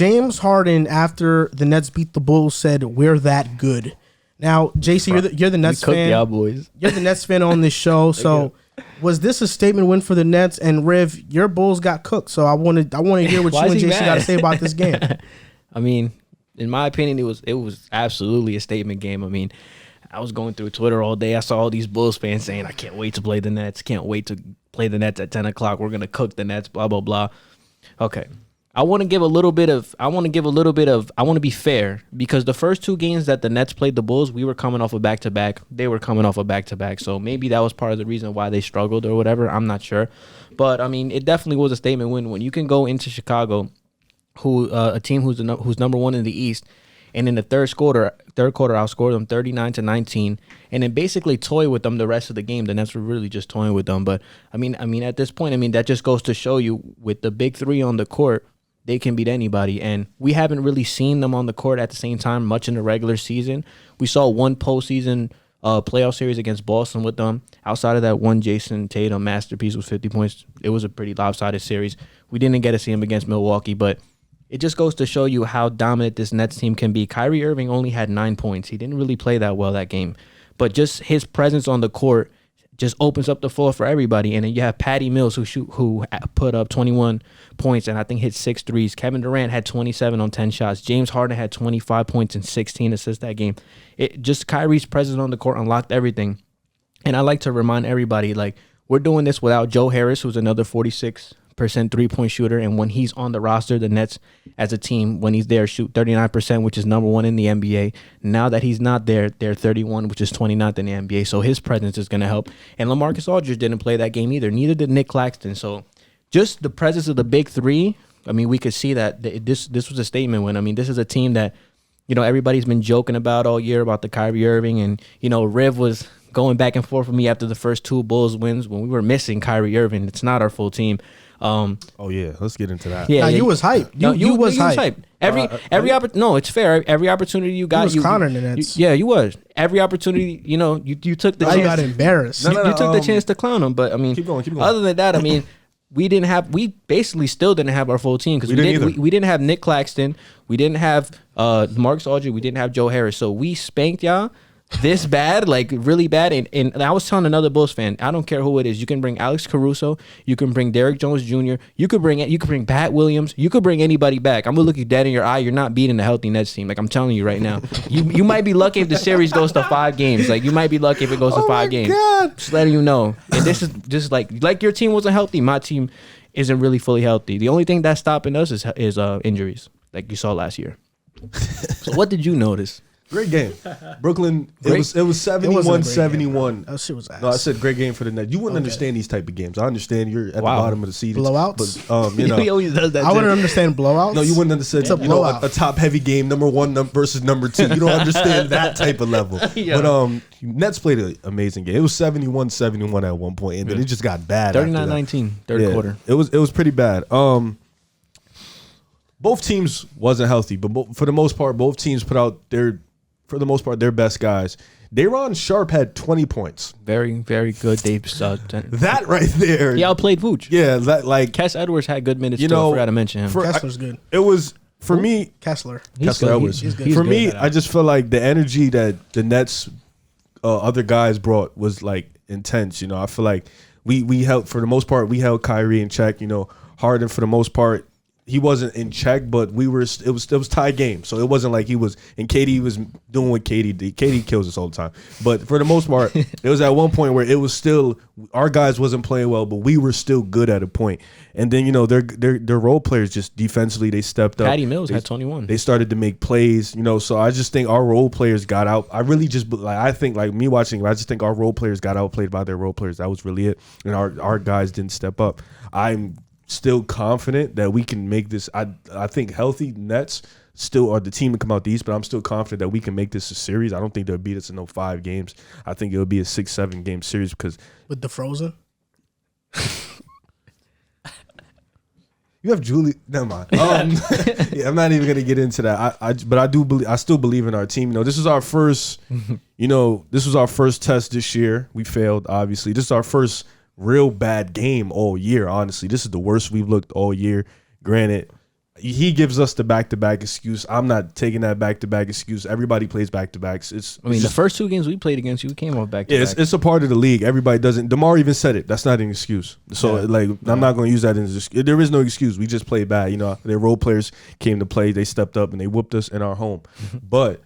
James Harden, after the Nets beat the Bulls, said, "We're that good." Now, JC, you're the Nets fan. Y'all boys. You're the Nets fan on this show. So, was this a statement win for the Nets? And Riv, your Bulls got cooked. So I want to hear what you and JC got to say about this game. I mean, in my opinion, it was absolutely a statement game. I mean, I was going through Twitter all day. I saw all these Bulls fans saying, "I can't wait to play the Nets. Can't wait to play the Nets at 10 o'clock. We're gonna cook the Nets." Blah blah blah. Okay. I want to be fair, because the first two games that the Nets played the Bulls, we were coming off a back-to-back. They were coming off a back-to-back. So maybe that was part of the reason why they struggled or whatever. I'm not sure. But, I mean, it definitely was a statement win when you can go into Chicago, a team who's number one in the East, and in the third quarter, outscored them 39-19, and then basically toy with them the rest of the game. The Nets were really just toying with them. But, I mean, at this point, that just goes to show you, with the big three on the court, they can beat anybody, and we haven't really seen them on the court at the same time much in the regular season. We saw one postseason playoff series against Boston with them. Outside of that one Jason Tatum masterpiece with 50 points, it was a pretty lopsided series. We didn't get to see him against Milwaukee, but it just goes to show you how dominant this Nets team can be. Kyrie Irving only had 9 points. He didn't really play that well that game, but just his presence on the court just opens up the floor for everybody. And then you have Patty Mills who put up 21 points and I think hit 6 threes. Kevin Durant had 27 on 10 shots. James Harden had 25 points and 16 assists that game. It just, Kyrie's presence on the court unlocked everything. And I like to remind everybody, like, we're doing this without Joe Harris, who's another 46% three-point shooter, and when he's on the roster, the Nets as a team, when he's there, shoot 39%, which is number one in the NBA. Now that he's not there, they're 31, which is 29th in the NBA, so his presence is going to help. And LaMarcus Aldridge didn't play that game either. Neither did Nick Claxton. So just the presence of the big three, I mean, we could see that this was a statement win. I mean, this is a team that, you know, everybody's been joking about all year about the Kyrie Irving, and, you know, Riv was going back and forth with me after the first two Bulls wins when we were missing Kyrie Irving. It's not our full team. Oh yeah, let's get into that. Yeah, you was hype. You was hype. No, it's fair. Every opportunity you got, you was clowning the Nets. You was. Every opportunity, you know, you took the chance. I got embarrassed. You took the chance to clown him, but I mean, keep going. Other than that, I mean, we basically still didn't have our full team because we didn't have Nick Claxton, we didn't have Marcus Aldridge, we didn't have Joe Harris, so we spanked y'all this bad, like really bad. And I was telling another Bulls fan, I don't care who it is. You can bring Alex Caruso, you can bring Derrick Jones Jr., you could bring Pat Williams, you could bring anybody back. I'm gonna look you dead in your eye. You're not beating the healthy Nets team. Like, I'm telling you right now. You might be lucky if the series goes to 5 games. Like, you might be lucky if it goes to 5 games. God. Just letting you know. And this is just like your team wasn't healthy. My team isn't really fully healthy. The only thing that's stopping us is injuries, like you saw last year. So what did you notice? Great game. Brooklyn, it was 71-71. That shit was ass. No, I said great game for the Nets. You wouldn't understand these type of games. I understand you're at the bottom of the seed. Blowouts? But, you know. He always does that. I wouldn't understand blowouts. No, you wouldn't understand. It's a blowout. A top-heavy game, number one versus number 2. You don't understand that type of level. Yeah. But Nets played an amazing game. It was 71-71 at one point, and then it just got bad. 39-19, third quarter. It was pretty bad. Both teams wasn't healthy, but for the most part, both teams put out their best guys. Day'Ron Sharpe had 20 points. Very, very good. That right there. He outplayed Vooch. Yeah, that like Kess Edwards had good minutes. I forgot to mention him. Kessler's good. It was for me. Kessler Edwards. He's good. For me, I just feel like the energy that the Nets other guys brought was like intense. You know, I feel like we held, for the most part, we held Kyrie in check. You know, Harden for the most part, he wasn't in check, but it was tie game. So it wasn't like he was, and KD was doing what KD did. KD kills us all the time. But for the most part, it was at one point where it was still, our guys wasn't playing well, but we were still good at a point. And then, you know, their role players just defensively, they stepped up. Patty Mills had 21. They started to make plays, you know, so I just think our role players got out. I really just, I think like me watching, I just think our role players got outplayed by their role players. That was really it. And our guys didn't step up. I'm still confident that we can make this. I think healthy Nets still are the team to come out the East, but I'm still confident that we can make this a series. I don't think they'll beat us in no 5 games. I think it'll be a 6-7 game series because with the Frozen. You have Julie. Never mind. Yeah, I'm not even gonna get into that. But I do believe. I still believe in our team. You know, this is our first. You know, this was our first test this year. We failed, obviously. This is our first real bad game all year. Honestly, this is the worst we've looked all year. Granted, he gives us the back-to-back excuse. I'm not taking that back-to-back excuse. Everybody plays back-to-backs. The first 2 games we played against you, we came off back-to-back. Yeah, it's a part of the league. Everybody doesn't. DeMar even said it. That's not an excuse. So I'm not going to use that as an excuse. There is no excuse. We just played bad. You know, their role players came to play. They stepped up and they whooped us in our home. But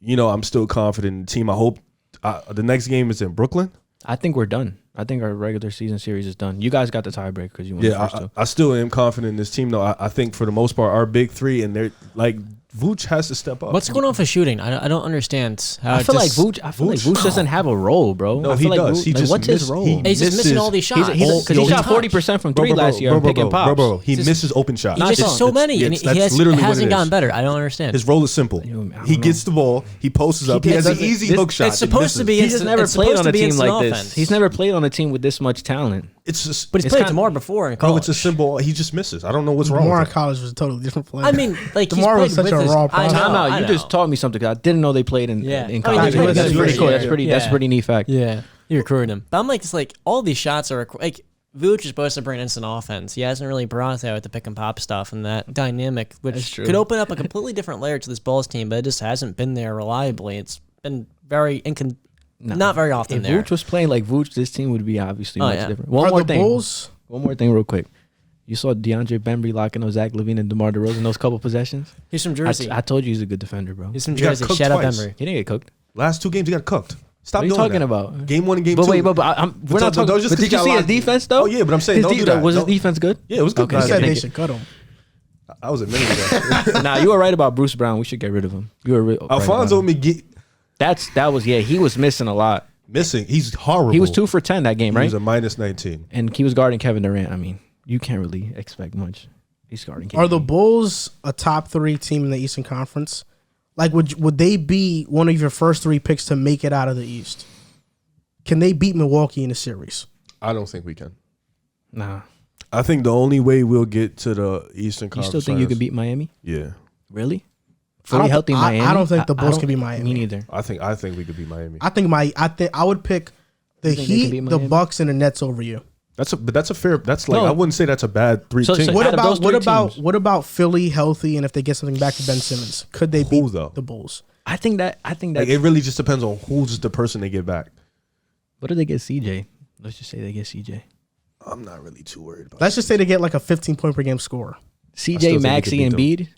you know, I'm still confident in the team. I hope the next game is in Brooklyn. I think we're done. I think our regular season series is done. You guys got the tiebreak because you won the first 2. I still am confident in this team, though. I think for the most part, our big 3, and they're like Vuce has to step up. What's going on for shooting? I don't understand. I feel like Vuce doesn't have a role, bro. No, he does. What's his role? He's just missing all these shots. He shot 40% from 3 last year. Picking pops. Bro, he misses open shots. He misses so many, and he hasn't gotten better. I don't understand. His role is simple. He gets the ball, he posts up, he has an easy hook shot. It's supposed to be. He's never played on a team like this. He's never played on a team with this much talent. But he's played DeMar before in college. No, it's a symbol. He just misses. I don't know what's wrong. DeMar in with college was a totally different player. I mean, like DeMar was such a raw product. You just taught me something. I didn't know they played in college. I mean, that's pretty cool. That's a pretty neat fact. Yeah, you're recruiting him. But I'm like, it's like all these shots are like Vuce is supposed to bring instant offense. He hasn't really brought that with the pick and pop stuff and that dynamic, which could open up a completely different layer to this Bulls team, but it just hasn't been there reliably. It's been very not very often there. If Vuce was playing like Vuce, this team would be obviously much different. One more thing real quick. You saw DeAndre Bembry locking up Zach LaVine and DeMar DeRozan those couple possessions? He's from Jersey. I told you he's a good defender, bro. He's from Jersey. Shout out Bembry. He didn't get cooked. Last 2 games, he got cooked. Stop doing that. What are you talking about? Game 1 and game 2. We're not talking. But did you see his defense, though? Oh, yeah, but I'm saying don't do that. Was his defense good? Yeah, it was good. Okay, he said they should cut him. I was admitting that. Nah, you were right about Bruce Brown. We should get rid of him. You were Alfonso McGee. He was missing a lot. He's horrible. He was 2 for 10 that game, right? He was a minus 19. And he was guarding Kevin Durant. I mean, you can't really expect much. He's guarding KD. Are the Bulls a top 3 team in the Eastern Conference? Like, would they be one of your first 3 picks to make it out of the East? Can they beat Milwaukee in a series? I don't think we can. Nah. I think the only way we'll get to the Eastern Conference. You still think you can beat Miami? Yeah. Really? Fully healthy Miami? I don't think the Bulls can beat Miami. Me neither. I think we could beat Miami. I would pick the Heat, the Bucks, and the Nets over you. That's a fair. I wouldn't say that's a bad 3 teams. What about Philly healthy, and if they get something back to Ben Simmons, could they beat the Bulls? I think that like, it really just depends on who's the person they get back. What if they get CJ? Let's just say they get CJ. I'm not really too worried about. Let's just say they get like a 15-point per game score. CJ, Maxey, and Embiid.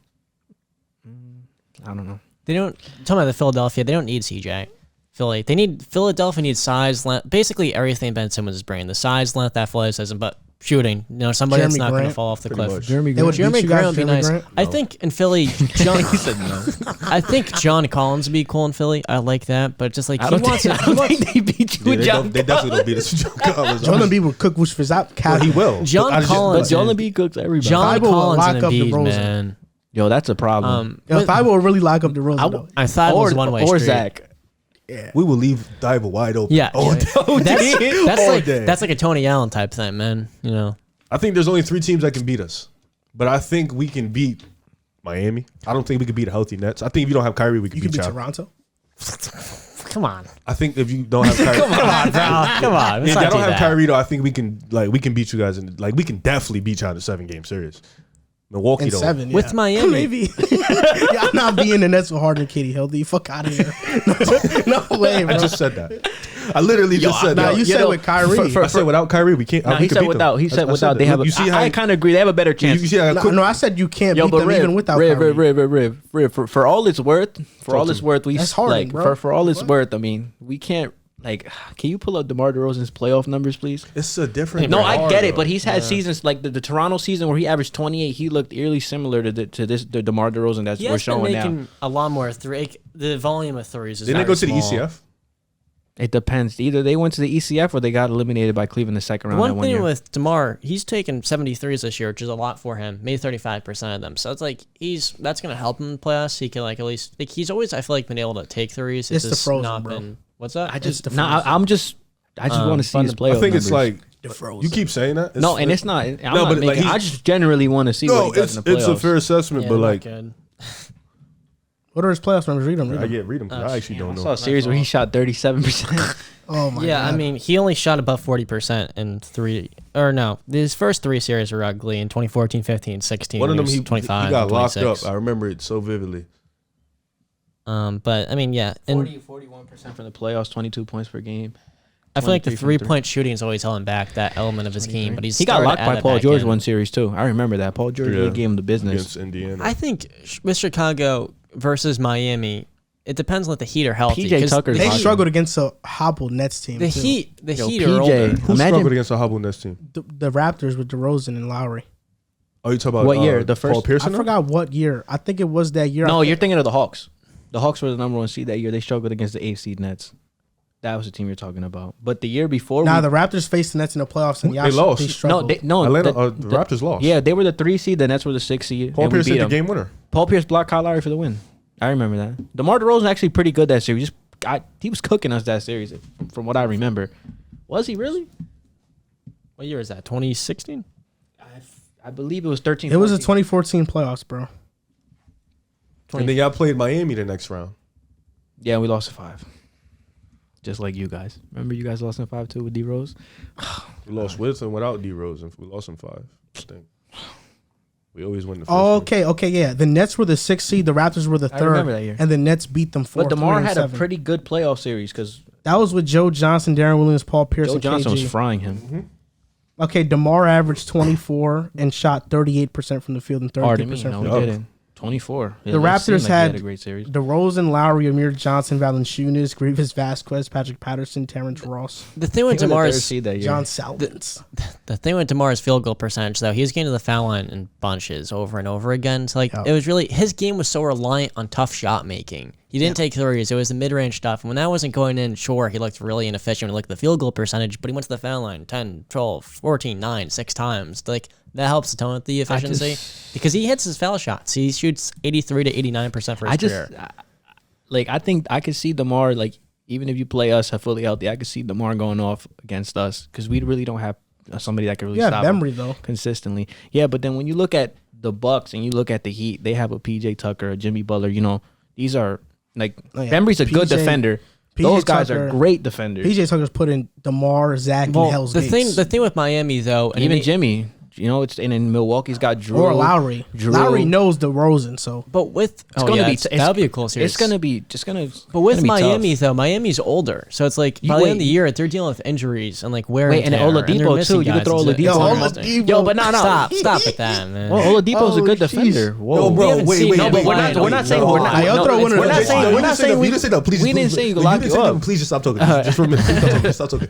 I don't know. They don't. Talking about the Philadelphia, they don't need CJ. Philadelphia needs size, length, basically everything Ben Simmons is bringing. The size, length, athleticism, but shooting. You know, somebody that's not going to fall off the cliff. Jeremy Grant would be nice. Grant? I think in Philly, John. He said no. I think John Collins would be cool in Philly. I like that, but just like I don't think they beat you with John. They definitely don't beat us with John Collins. Joel Embiid will cook Vucevic. Well, he will. John Collins. But Joel Embiid cooks everybody. John Collins and lock up Embiid, DeRozan. man. Yo, that's a problem. If I will really lock up DeRozan, I thought it was one way street. Or Zach. Yeah. We will leave Diva wide open. Yeah, that's like a Tony Allen type thing, man. You know, I think there's only 3 teams that can beat us, but I think we can beat Miami. I don't think we can beat a healthy Nets. I think if you don't have Kyrie, we can beat Toronto. Come on. I think if you don't have Kyrie, come on, bro. Come on. If I don't have Kyrie, though, I think we can beat you guys in we can definitely beat you in a 7-game series. Milwaukee in though. 7, with Miami, maybe. I'm not being the Nets with Harden and Katie healthy. Fuck out of here. No way, bro. I just said that. I literally just said that. You said with Kyrie. I said without Kyrie, we can't. He said without. He said without. They have. I kind of agree. They have a better chance. I said you can't beat them even without Kyrie. Riv. For all it's worth, that's hard, bro. For all it's worth, I mean, we can't. Like, can you pull up DeMar DeRozan's playoff numbers, please? It's a different. No, I get it, but he's had seasons like the Toronto season where he averaged 28. He looked eerily similar to the DeMar DeRozan that we're showing now. He has been making a lot more the volume of threes is Didn't they go to the ECF? It depends. Either they went to the ECF or they got eliminated by Cleveland the second round. One thing with DeMar, he's taken 73s this year, which is a lot for him. Maybe 35% of them. So it's like that's going to help him in the playoffs. He can at least he's always I feel like been able to take threes. It's the frozen, bro. What's that? I just want to see his playoff. I think it's numbers. like you keep saying that. And it's not. I just generally want to see what he does in the playoffs. It's a fair assessment, but like What are his playoffs numbers? Read them. I read them because I actually don't know. I saw a series where he shot 37%. Oh my god. Yeah, I mean, he only shot above 40% in 3. Or no, his first 3 series were ugly in 2014, 15, 16. One of them, he 25. he got locked 26. up. I remember it so vividly. But I mean, yeah, and 41% from the playoffs, 22 points per game. I feel like the 23 3-point shooting is always held back that element of his game. But he got locked by Paul George one series too. I remember that. Paul George really gave him the business Against Indiana. I think with Chicago versus Miami, it depends on if the Heat are healthy. PJ Tucker's they awesome. struggled against a hobbled Nets team. The too. Heat are PJ. older. Who struggled against a Hubble Nets team? The Raptors with DeRozan and Lowry. Oh, you talking about What year? The Paul first- Pierce? I forgot what year. I think it was that year. No, you're thinking of the Hawks. The Hawks were the number 1 seed that year. They struggled against the 8th seed Nets. That was the team you're talking about. But the year before, Nah, the Raptors faced the Nets in the playoffs and They lost. They struggled. Atlanta, the Raptors lost. Yeah, they were the 3 seed. The Nets were the 6 seed. Paul and we Pierce beat hit the them. game winner. Paul Pierce blocked Kyle Lowry for the win. I remember that. DeMar DeRozan actually pretty good that series. He was cooking us that series, from what I remember. Was he really? What year is that? 2016? I believe it was 13. It was the 14. 2014 playoffs, bro. And then y'all played Miami the next round. Yeah, we lost to 5. Just like you guys. Remember you guys lost in 5 too with D-Rose? We lost with and without DeRozan. We lost in 5. I think. We always win the first Oh, one. okay, yeah. The Nets were the 6th seed. The Raptors were the 3rd. remember that year. And the Nets beat them 4. But DeMar had a pretty good playoff series because That was with Joe Johnson, Darren Williams, Paul Pierce, Joe and Johnson KG. was frying him. Okay, DeMar averaged 24 and shot 38% from the field and 33% Pardon me, from no, the he field. didn't. 24. The Raptors he had a great series. DeRozan, Lowry, Amir Johnson, Valanciunas, Grievous Vasquez, Patrick Patterson, Terrence Ross, The thing with They were the third DeMar's seed that year. John Salvins. the thing with DeMar's field goal percentage, though, he was getting to the foul line in bunches over and over again. So, like, it was really, his game was so reliant on tough shot making. He didn't take threes. It was the mid-range stuff. And when that wasn't going in, sure, he looked really inefficient when he looked at the field goal percentage, but he went to the foul line 10, 12, 14, 9, 6 times. Like, that helps to tone with the efficiency because he hits his foul shots. He shoots 83 to 89% for his career. I think I could see DeMar, like, even if you play us fully healthy, I could see DeMar going off against us because we really don't have somebody that can really stop Bembry, him though. consistently. Yeah, but then when you look at the Bucks and you look at the Heat, they have a PJ Tucker, a Jimmy Butler. You know, these are like Bembry's a good defender. Those guys are great defenders. PJ Tucker's put in DeMar, Zach, and Hell's Gates. The thing with Miami, though, and Even Jimmy. You know, it's in Milwaukee's got Drew or Lowry. Drew. Lowry knows DeRozan, so. But with that'll be a cool series. It's gonna be just gonna. But with gonna be Miami, tough. though, Miami's older, so it's like by the end of the year they're dealing with injuries and like wear and and tear, Oladipo, they're missing too. You could guys. throw It's- Oladipo. it's interesting. Yo, but no. Stop with that, man. Well, Oladipo's a good defender. Whoa, Yo, bro, We haven't seen wait. him but we're play. not saying No, we're not. I'll throw one of We're not those. saying we're not saying you didn't say that. Please, we didn't say you could lock you up. Please just stop talking. Just for a minute. Stop talking.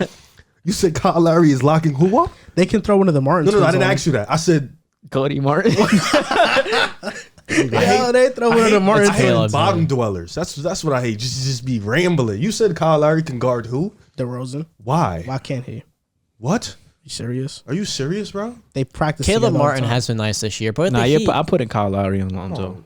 You said Kyle Lowry is locking who up? They can throw one of the Martins. No, I didn't ask you that. I said Cody Martin. Yeah, they throw one of the Martins. I hate Caleb's bottom dwellers. That's what I hate. Just be rambling. You said Kyle Lowry can guard who? DeRozan. Why? Why can't he? What? You serious? Are you serious, bro? They practice. Caleb together all the Martin time. has been nice this year, but with Nah, the Heat, I put in Kyle Lowry on Lonzo.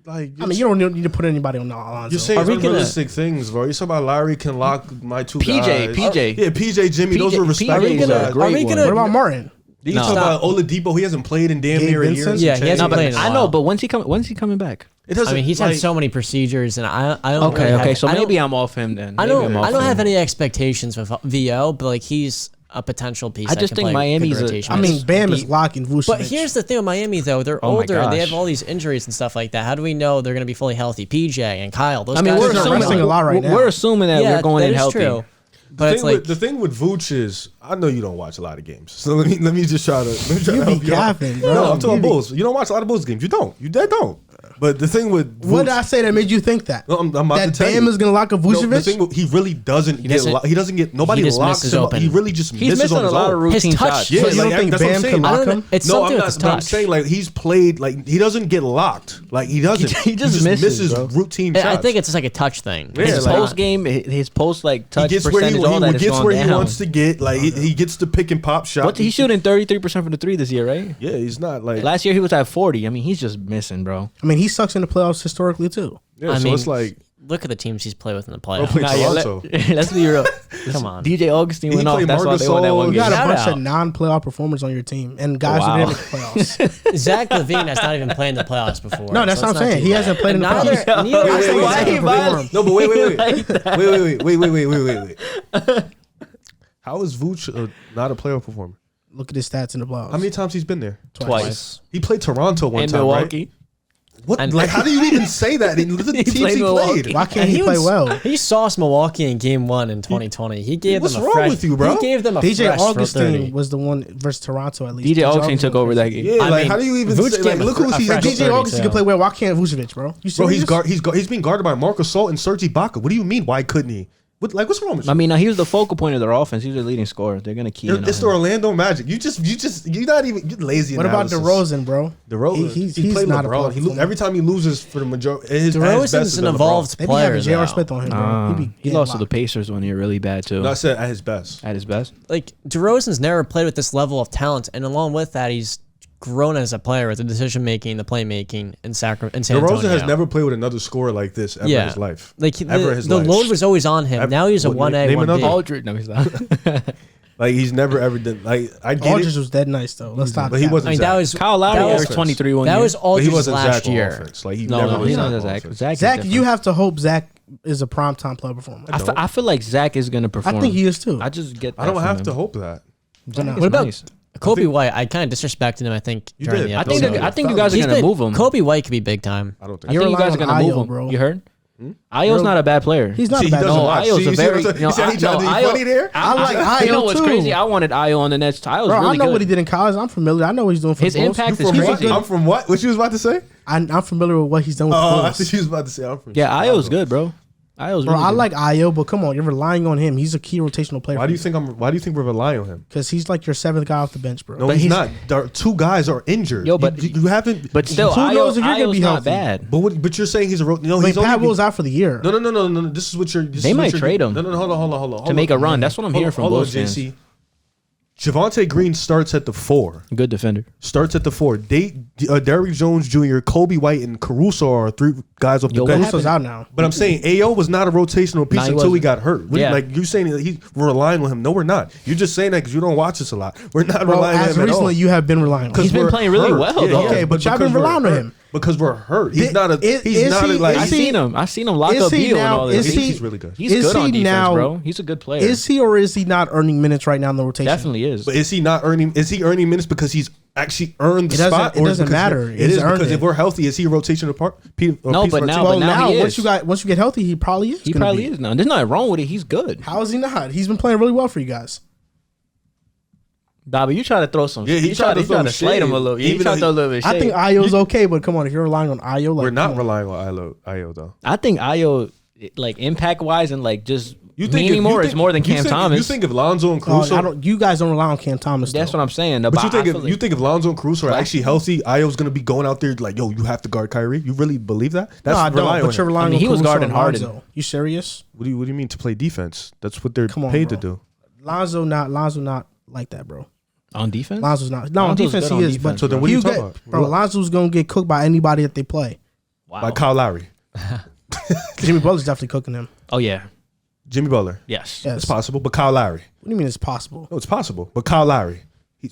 Like, I mean, you don't need to put anybody on the Alonzo. you're saying Are we gonna- unrealistic things, bro. You're talking about Lowry can lock my two PJ, guys. PJ. Yeah, PJ, Jimmy. Those PJ were respectable PJ 's a guys. great Are we one. gonna- What about Martin? You No. talking about Oladipo? He hasn't played in damn Gabe near a year. Vincent? Yeah, he hasn't No, but played in a I know. while. But when's he coming back? It doesn't. I mean, he's like, had so many procedures, and I don't. Okay, really okay. have- So I don't- maybe I'm off him then. I Maybe don't. I'm off I don't him. have any expectations with VO, but like he's a potential piece. I that just can think play Miami's good a- rotation. I mean, Bam is Deep. locking Vucevic. But here's the thing with Miami, though. They're Oh my older. They gosh. have all these injuries and stuff like that. How do we know they're going to be fully healthy? PJ and Kyle. Those I mean, guys we're are assuming resting a lot right now. We're assuming that we're going that in is healthy. True. But it's like the thing with Vooch is, I know you don't watch a lot of games, so let me just try to. Let me try You to be help you out. capping, bro. No, I'm talking You be- Bulls. You don't watch a lot of Bulls games. You don't. You dead don't. But the thing with Vooch, What did I say that made you think that? No, I'm about that to tell Bam you. is going to lock up No, the Vucevic? thing with, he really doesn't get. doesn't- He doesn't get. Nobody he just locks misses him. open. He really just He's misses missing on a his lot own. of routine His touch- shots. Yeah, So you don't think that's what I'm Bam saying. can I lock don't know. him? It's No, something I'm with not. his But I'm touch. saying like he's played like he doesn't get locked. Like he doesn't. He just misses, bro. routine I shots. think it's just like a touch thing. Yeah, His like- post game, his post like he touch gets where percentage, all that is gets going where down. he wants to get. Like he gets the pick and pop shot. What he's shooting 33% from the three this year, right? Yeah, he's not like. Last year he was at 40. I mean, he's just missing, bro. I mean, he sucks in the playoffs historically, too. Yeah, I so mean, it's like look at the teams he's played with in the Bro playoffs. played Nah, yeah, Toronto. let's be real. Come on. DJ Augustine He went off. played That's why Marc they won that Gasol. one You game. got a Shout bunch out. of non-playoff performers on your team, and guys who Wow. didn't make the playoffs. Zach LaVine has not even played in the playoffs before. No, that's so what I'm let's not saying. do He that. hasn't played in the Neither- playoffs. neither- Wait, wait, wait, Why wait. he violent? No, but wait. Like Wait. How is Vooch not a playoff performer? Look at his stats in the playoffs. How many times he's been there? Twice. He played Toronto one In time, Milwaukee. right? What? And- Like, how do you even say that? And look at the teams played he Milwaukee. played. Why can't he play well? He sauced Milwaukee in Game 1 in 2020. He gave What's them a wrong fresh. with you, bro? He gave them a DJ fresh for Augustine 30. was the one versus Toronto at least. DJ Augustine took over that game. Yeah, I like mean, how do you even Vooch say? gave Like, him look a who's he's fresh like, DJ 30 Augustine too. can play well. Why can't Vucevic, bro? You bro. serious? He's being guarded by Marc Gasol and Serge Ibaka. What do you mean? Why couldn't he? What's wrong with you? I mean, he was the focal point of their offense. He was the leading scorer. They're gonna key in on It's the him. Orlando Magic. You're not even you're lazy. What about DeRozan, bro? DeRozan. He's played not LeBron. a playoff Every time he loses for the majority, his best DeRozan's is an LeBron. evolved They be player. having J.R. though. Smith on him, bro. He be He getting lost to the locked. Pacers one year really bad too. No, I said at his best. At his best. Like DeRozan's never played with this level of talent, and along with that, he's grown as a player with the decision making, the playmaking in San Antonio. DeRozan has never played with another scorer like this ever in his life. Like Ever in his the life. load was always on him. Now he's a What, 1A, name 1B. another? Aldridge, no, he's not. Like he's never ever done. Like I get Aldridge it, was dead nice though. Let's stop. but he that. wasn't. I mean, Zach. that was Kyle Lowry that was- averaged 23 one That year. was But he Aldridge's wasn't last Zach on year. offense. Like he No, never no, was he's Zach not on Zach. offense. Zach, Zach, is you different. have to hope Zach is a primetime player performer. I feel like Zach is gonna perform. I think he is too. I just get. I don't that have from to him. hope that. But no. He's What about nice. Kobe White? I kind of disrespected him. I think You during did. the I episode. think- I think you guys are He's gonna been- move him. Kobe White could be big time. I don't I think. You're think you guys are relying gonna on move Ayo, him. bro. You heard? Ayo's not a bad player. He's not See, a he bad doesn't player. watch. Ayo's See, a you see very. what I'm saying? You see how he tried to be funny there? I like Ayo You know what's too. crazy? I wanted Ayo on the Nets. Ayo's Bro, really I know good. what he did in college. I'm familiar. I know what he's doing for His the Bulls. impact You is from crazy. what? I'm from what? What you was about to say? I'm familiar with what he's done with Oh, the I Bulls. thought you was about to say I'm from. Yeah, Chicago. Ayo's good, bro. Ayo's Bro, really I good. like Ayo, but come on, you're relying on him. He's a key rotational player. Why do you think we're relying on him? Because he's like your seventh guy off the bench, bro. No, But he's he's- not. There are two guys are injured. Yo, but- you haven't. But still, Who knows if you're gonna Ayo's be not healthy? bad. But you're saying he's a no. I mean, He's Pat only Will's out for the year. No. This is what you're. This They is what might you're- trade him. No. Hold on. To make a run. That's what I'm hearing from Bulls fans. JC. Javonte Green starts at the 4. Good defender. Starts at the 4. Derrick Jones Jr., Kobe White, and Caruso are 3 guys off the Yo, what bench. Caruso's out now. But I'm saying Ayo was not a rotational piece Nah, he until he wasn't. got hurt. Yeah. Like you're saying that we're relying on him. No, we're not. You're just saying that because you don't watch this a lot. We're not Bro, relying on as him at all. recently you have been relying on him. He's been we're playing really hurt. well, though. Okay, but y'all been because we're relying on hurt. him. Because we're hurt. He's Did- not a. is- He's is not he- a, like. I is he- seen him. I seen him lock is up he Beal and now- all is this. he- He's really good. He's is good on he defense, now- bro. He's a good player. Is he or is he not earning minutes right now in the rotation? Definitely is. But is he not earning? Is he earning minutes because he's actually earned the It doesn't- spot? it or doesn't because matter. It He's is earned because it. if we're healthy, is he a rotational part? No, but now- Well, now he once is. you get healthy, he probably is. He gonna probably be. is now. There's nothing wrong with it. He's good. How is he not? He's been playing really well for you guys. Dobby, you try to throw some. Yeah, he tried to throw slate him shade. a little. Yeah, he Even tried to though throw a little bit of I shade. think Ayo's okay, but come on, if you're relying on Ayo, like we're not come on. relying on Ayo though. I think Ayo, like impact wise and like just You meaning more is more than Cam Thomas. You think if Lonzo and Oh, Caruso? you guys don't rely on Cam Thomas. That's though. what I'm saying. But you think if Lonzo and Caruso are actually healthy, Ayo's gonna be going out there like, yo, you have to guard Kyrie. You really believe that? No, I don't. relying on But you're him. relying I mean, on he was Caruso guarding and Harden. Lonzo. You serious? What do you mean to play defense? That's what they're Come on, paid bro. to do. Lonzo not like that, bro. on defense. Lonzo's not. No, on Lonzo's defense good he on is. defense, But So then what are you talking about? Bro, Lonzo's gonna get cooked by anybody that they play. Wow. Like Kyle Lowry, Jimmy Butler's definitely cooking him. Oh yeah. Jimmy Butler. Yes. Yes. It's possible, but Kyle Lowry. What do you mean it's possible? No, it's possible, but Kyle Lowry.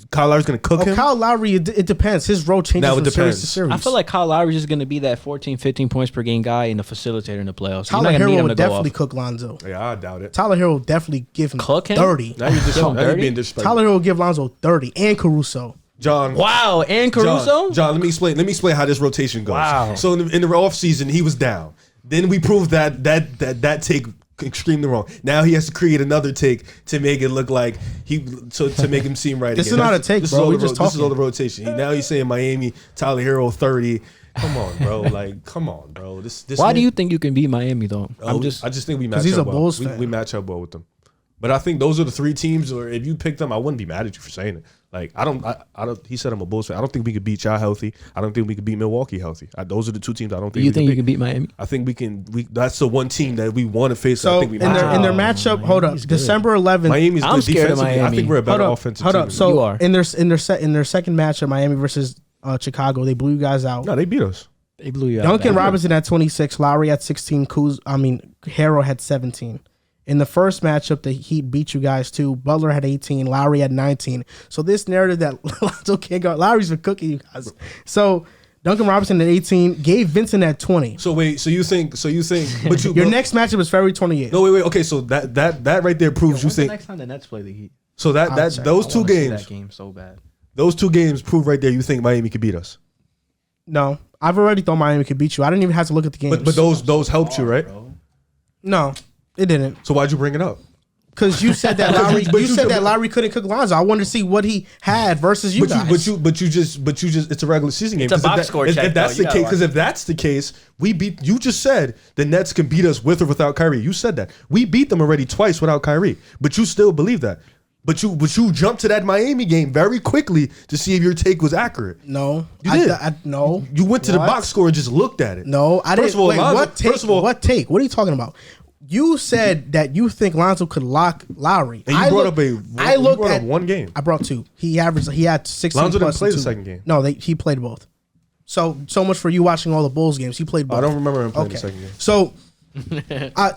Kyle Lowry's gonna cook Oh, him. Kyle Lowry, it depends. His role changes Now it from series depends. to series. I feel like Kyle Lowry is just going to be that 14, 15 points per game guy and the facilitator in the playoffs. You're Tyler not gonna need Hero him will to go definitely off. cook Lonzo. Yeah, I doubt it. Tyler Hero will definitely give him Cook him? 30. Now you're just Yo, now you're 30? being disrespectful. Tyler Hero will give Lonzo 30 and Caruso. John. Wow, and Caruso. John, let me explain how this rotation goes. Wow. So in the off season, he was down. Then we proved that take extremely wrong. Now he has to create another take to make it look like to make him seem right. This again. is not a take, This bro. Is all We the just This is talking. all the rotation. Now he's saying Miami, Tyler Hero 30. Come on, bro. Like, come on, bro. This. Why man- do you think you can beat Miami though? I just think we match 'Cause he's up a well. Bulls We fan. match up well with them. But I think those are the 3 teams. Or if you pick them, I wouldn't be mad at you for saying it. Like I don't. He said I'm a Bulls fan. I don't think we could beat y'all healthy. I don't think we could beat Milwaukee healthy. Those are the 2 teams I don't think. You we think can you can beat Miami? I think we can. That's the one team that we want to face. So I think we in match up. their matchup, hold up, December 11th. Miami's I'm good scared of defensively. I Miami. think we're a better Hold up, offensive hold team. up. So You are. in their second matchup, Miami versus Chicago, they blew you guys out. No, they beat us. They blew you out. Duncan bad. Robinson had 26, Lowry had 16, Harrell had 17. In the first matchup, the Heat beat you guys too. Butler had 18, Lowry had 19. So this narrative that Lonzo can't go, Lowry's been cooking you guys. So Duncan Robinson at 18, Gabe Vincent at 20. So wait, so you think, but Your next matchup is February 28th. No, wait. Okay, so that right there proves you When's the think. next time the Nets play the Heat? So those two games, That game so bad. those two games prove right there. You think Miami could beat us, No, I've already thought Miami could beat you. I didn't even have to look at the games. but those helped you, right? No, it didn't. So why'd you bring it up? Because you said that Lowry, Lowry couldn't cook Lonzo. I wanted to see what he had versus you guys. But you just, it's a regular season game. It's a box score check, If that's though. the case, because if that's the case, we beat. You just said the Nets can beat us with or without Kyrie. You said that we beat them already twice without Kyrie, but you still believe that. But you jumped to that Miami game very quickly to see if your take was accurate. No, You did. No, You went to the box score and just looked at it. No, I didn't. First of all, Wait, Lonzo- what take? first of all- What take? What are you talking about? You said that you think Lonzo could lock Lowry. And you brought up one game. I brought two. He had 16 Lonzo didn't plus play and the two. second game. No, he played both. So much for you watching all the Bulls games. He played both. I don't remember him playing the second game.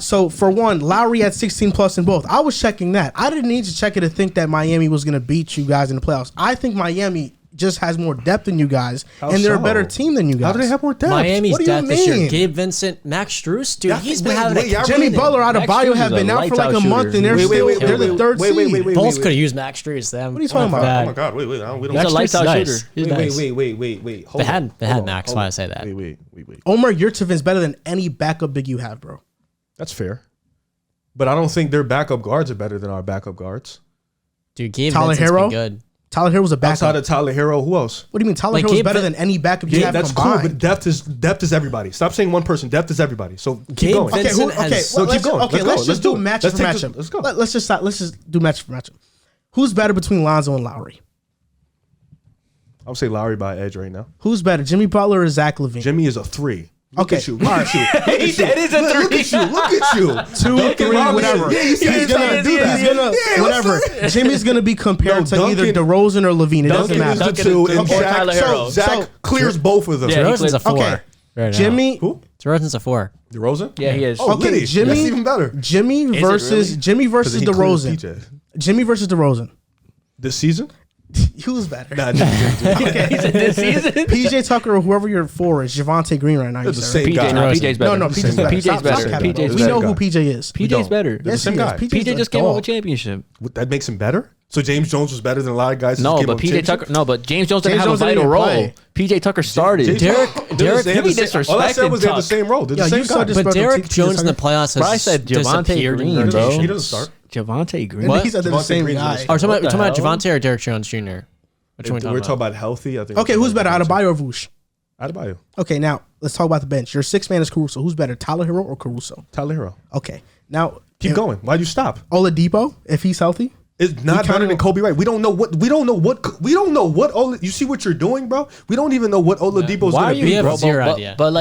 So for one, Lowry had 16 plus in both. I was checking that. I didn't need to check it to think that Miami was going to beat you guys in the playoffs. I think Miami just has more depth than you guys, and they're a better team than you guys. How do they have more depth? Miami's What do you depth this year. mean? Gabe Vincent, Max Strus, dude, he's been wait, having wait, a Jimmy Butler, Max Adebayo Strus have is been a out for like a lights-out month, shooter. and they're Wait, the third seed. Bulls could have used Max Strus. What are you talking about? Oh my God! Wait! We don't. He's a Max lights Strus out nice. shooter. He's nice. Wait. They had Max. Why I say that? Wait. Omer Yurtseven's better than any backup big you have, bro. That's fair. But I don't think their backup guards are better than our backup guards. Dude, Gabe Tyler Vincent's Herro? been good. Tyler Herro was a backup. Outside of Tyler Hero, who else? What do you mean? Tyler Like, Herro is Gabe better Vin- than any backup you Yeah, have that's combined. cool, but depth is everybody. Stop saying one person. Depth is everybody. So keep Gabe going. Okay, Vincent okay. has- Well, No, keep going. Okay, Let's let's go. just do Let's matchup Let's for take this- matchup. let's go. Let's just do matchup for matchup. Who's better between Lonzo and Lowry? I would say Lowry by edge right now. Who's better, Jimmy Butler or Zach LaVine? Jimmy is a 3. Look Okay. at you. Look at you. He said it's a Look three. at you. Look at you. 2, Duncan 3, Robinson. whatever. Yeah, you see he's gonna do that. He's gonna Yeah, whatever. Jimmy's gonna be compared to Duncan- either DeRozan or LaVine. It doesn't Duncan is matter. the 2, and Duncan- or Tyler Zach, Herro. Zach clears both of them. Yeah, he DeRozan's a 4. Okay. Right now. Jimmy. Who? DeRozan's a 4. DeRozan? Yeah, he is. Oh, Okay, Liddy. Jimmy. That's even better. Jimmy versus really? Jimmy versus He clears DeRozan. PJ. Jimmy versus DeRozan. This season? Who's better? Nah, This season. PJ Tucker or whoever your 4 is, Javante Green right now. They're you the said, same right? PJ, guy. no, PJ's better. No, PJ's better. PJ's Stop better. capping. PJ's We know better. who PJ is. PJ's don't. better. Yes, same he is. guy. PJ's PJ a just came over a dog. championship. That makes him better? So James Jones was better than a lot of guys who No, came but up PJ championship? Tucker. No, but James Jones didn't James have a Jones didn't vital even role. play. PJ Tucker started. James- Derek- They Derek- have the same- all I said was they have the disrespected same role. They're the Yeah, same you saw guy. this- But Disrespect Derek to Jones in the TJ playoffs Bro, I has said Javante disappeared in Green, the bro. rotation. He doesn't start. Javante Green. And then he said they're the Javante same Green's guy. the- Are we talking about hell? Javante or Derek Jones Jr.? Which one are we We're talking talking about healthy. I think. Okay, who's better, Adebayo or Vuce? Adebayo. Okay, now let's talk about the bench. Your 6th man is Caruso. Who's better, Tyler Hero or Caruso? Tyler Hero. Okay, now Keep going. Why'd you stop? Oladipo, if he's healthy. It's not kinda better than Kobe White. We don't know what. You see what you're doing, bro? We don't even know what Oladipo's Why gonna are be. you We have bro. zero but, idea. But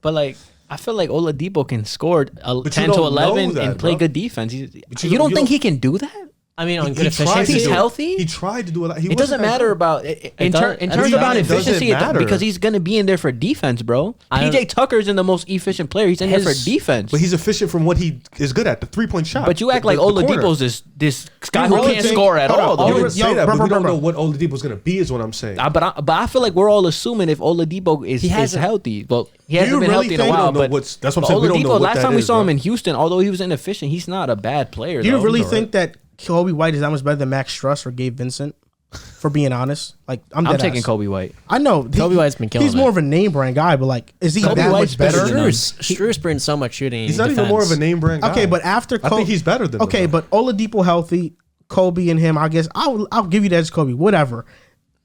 Yeah. like, I feel like Oladipo can score you 10 to don't 11 know that, and play bro. good defense. you You don't don't- think he can do that? I mean, on He good tried efficiency. to He's do it. healthy? He tried to do it. It doesn't matter about in terms doesn't about matter. efficiency It doesn't matter. because he's going to be in there for defense, bro. I- PJ Tucker's in the most efficient player. He's in there for His- defense. But he's efficient from what he is good at, the 3-point shot. But you act like The corner. Oladipo's this guy You who really can't think- score at hold all. on, though. You Yo, would say that, bro, but we bro, don't bro. know what Oladipo's gonna be. Is what I'm saying. But I feel like we're all assuming if Oladipo is hasn't- healthy. Well, he hasn't you been really healthy in a think- while. We don't know But what's- that's what I'm saying. We don't know Oladipo, what last that time we is, saw him bro. in Houston, although he was inefficient, he's not a bad player. Do you though. really all right. think that Kobe White is that much better than Max Struss or Gabe Vincent? For being honest, like I'm I'm dead taking ass. Kobe White. I know Kobe White's been killing He's more it. of a name brand guy, but like, is he Kobe that White's much better? better than him. Strus brings so much shooting. He's not even more of a name brand guy. Okay, but after I think he's better than okay, him. but Oladipo healthy, Kobe and him. I guess I'll give you that as Kobe. Whatever.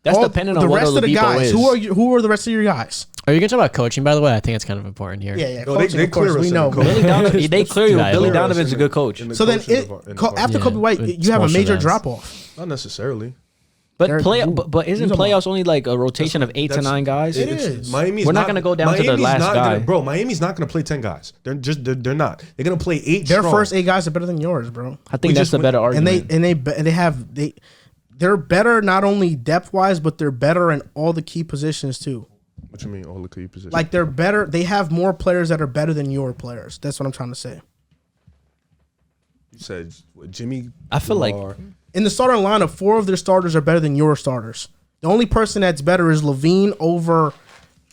That's dependent on the what rest of the Oladipo guys. is. Who are the rest of your guys? Are you going to talk about coaching, by the way? I think it's kind of important here. Yeah. No, they Coaching, of course, clear us we in know. the coaching. Billy Donovan, they clear you. Yeah, Billy yeah. Donovan's a good coach. So then, after Kobe White, you have a It's major more drop off. Not necessarily. But Derek- but isn't Who's playoffs only like a rotation of 8 to 9 guys? It is. Miami's We're not gonna go down to the Miami's last not guy. Gonna, bro, Miami's not going to play 10 guys. They're not. They're going to play 8 Their strong. first 8 guys are better than yours, bro. I think We that's just the better And argument. they're better not only depth wise, but they're better in all the key positions too. What you mean all the key positions? Like they're better. They have more players that are better than your players. That's what I'm trying to say. You said what, Jimmy. I feel like in the starting lineup, 4 of their starters are better than your starters. The only person that's better is Levine over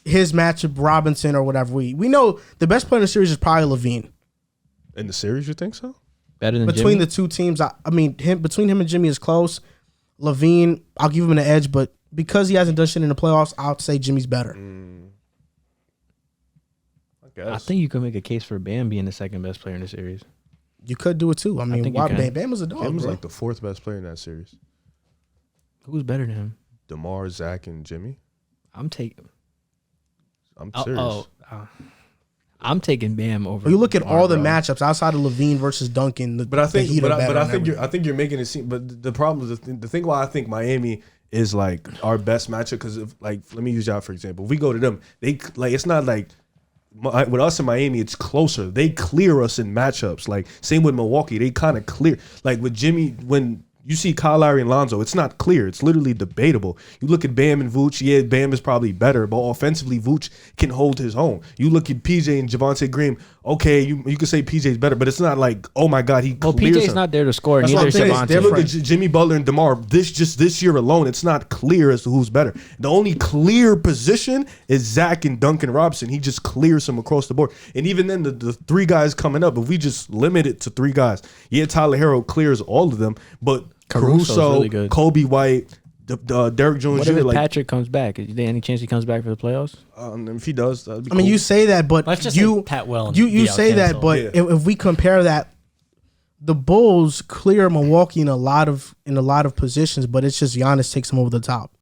his matchup Robinson or whatever. We know the best player in the series is probably Levine. In the series, you think so? better than Between Jimmy? the two teams, I mean, between him and Jimmy is close. Levine, I'll give him an edge, but because he hasn't done shit in the playoffs, I'll say Jimmy's better. I guess. I think you could make a case for Bam being the second best player in the series. You could do it too. I mean, think why you can. Bam was a dog. Bam was Bro. like the 4th best player in that series. Who's better than him? DeMar, Zach, and Jimmy. I'm taking. I'm serious. I'm taking Bam over. You look at DeMar, all the bro. matchups outside of Levine versus Duncan. But I think, the Heat are better I than think everyone. you're making it seem. But the problem is the thing why I think Miami is like our best matchup because like let me use y'all for example. If we go to them, they like it's not like with us in Miami, it's closer. They clear us in matchups. Like same with Milwaukee, they kind of clear. Like with Jimmy when. You see Kyle Lowry and Lonzo, it's not clear. It's literally debatable. You look at Bam and Vooch, yeah, Bam is probably better, but offensively, Vooch can hold his own. You look at PJ and Javonte Green, okay, you can say PJ's better, but it's not like, oh my God, he Well, clears PJ's him. not there to score. That's Neither what is I'm saying. Javonte. Look at Jimmy Butler and DeMar. This year alone, it's not clear as to who's better. The only clear position is Zach and Duncan Robinson. He just clears them across the board. And even then, the 3 guys coming up, if we just limit it to 3 guys, yeah, Tyler Hero clears all of them, but Caruso, really good. Kobe White, Derrick Jones What Jr. if Like, Patrick comes back? Is there any chance he comes back for the playoffs? if he does, that'd be I mean, cool. you say that, but Let's just you say Pat Well. you say that, but if we compare that, the Bulls clear Milwaukee in a lot of positions, but it's just Giannis takes them over the top.